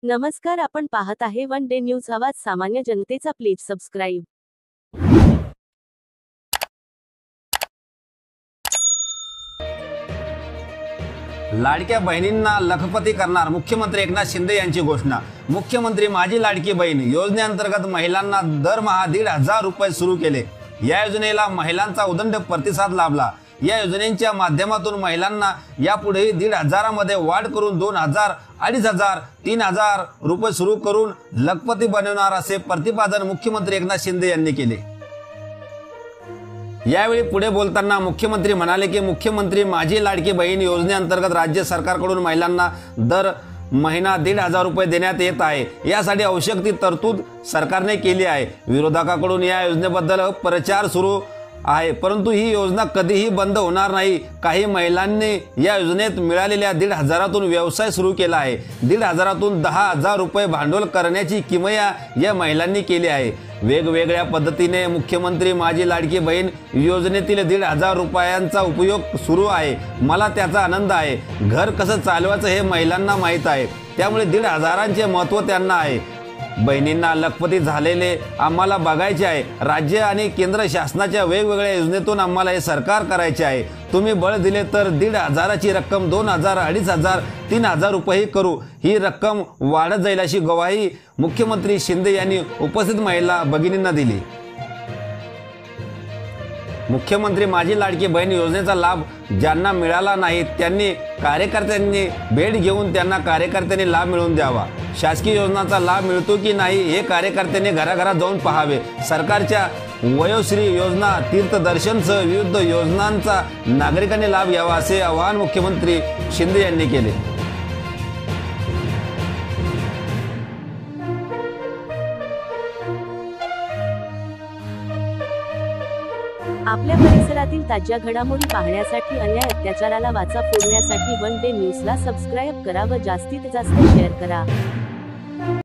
नमस्कार, आपण पाहत आहे वन डे न्यूज आवाज सामान्य जनतेचा. Please subscribe. लाडक्या बहिणींना लखपती करणार मुख्यमंत्री एकनाथ शिंदे यांची घोषणा. मुख्यमंत्री माझी लाडकी बहीण योजनेअंतर्गत महिलांना दरमहा 1,500 रुपये सुरू केले. या योजनेला महिलांचा उदंड प्रतिसाद लाभला. या योजनेच्या माध्यमातून महिलांना यापुढे 1,500 मध्ये वाढ करून 2,000, 2,500, 3,000 रुपये सुरू करून लखपती बनवणार असे प्रतिपादन मुख्यमंत्री एकनाथ शिंदे यांनी केले. यावेळी पुढे बोलताना मुख्यमंत्री म्हणाले की मुख्यमंत्री माझी लाडकी बहीण योजनेअंतर्गत राज्य सरकारकडून महिलांना दर महिना 1,500 रुपये देण्यात येत आहे. यासाठी आवश्यक ती तरतूद सरकारने केली आहे. विरोधकांकडून या योजनेबद्दल प्रचार सुरू आहे, परंतु ही योजना कधीही बंद होणार नाही. काही महिलांनी या योजनेत मिळालेल्या 1,500तून व्यवसाय सुरू केला आहे. 1,500तून 10,000 रुपये भांडवल करण्याची किमया या महिलांनी केली आहे. वेगवेगळ्या पद्धतीने मुख्यमंत्री माझी लाडकी बहीण योजनेतील 1,500 रुपयांचा उपयोग सुरू आहे. मला त्याचा आनंद आहे. घर कसं चालवायचं हे महिलांना माहीत आहे, त्यामुळे 1,500चे महत्त्व त्यांना आहे. बहिणींना लखपती झालेले आम्हाला बघायचे आहे. राज्य आणि केंद्र शासनाच्या वेगवेगळ्या योजनेतून आम्हाला हे सरकार करायचे आहे. तुम्ही बळ दिले तर 1,500ची रक्कम 2,000, 2,500, 3,000 रुपये करू. ही रक्कम वाढत जाईल अशी ग्वाही मुख्यमंत्री शिंदे यांनी उपस्थित महिला भगिनींना दिली. मुख्यमंत्री माझी लाडकी बहीण योजनेचा लाभ ज्यांना मिळाला नाही त्यांनी कार्यकर्त्यांनी भेट घेऊन त्यांना कार्यकर्त्यांनी लाभ मिळवून द्यावा. शासकीय योजनांचा लाभ मिळतो की नाही हे कार्यकर्त्यांनी घराघरात जाऊन पाहावे. सरकारच्या वयोश्री योजना, तीर्थदर्शनसह विविध योजनांचा नागरिकांनी लाभ घ्यावा असे आवाहन मुख्यमंत्री शिंदे यांनी केले. आपल्या परिसरातील ताज्या घडामोडी पाहण्यासाठी, अन्याय अत्याचाराला वाचा फोडण्यासाठी वन डे न्यूजला सबस्क्राईब करा व जास्तीत जास्त शेअर करा.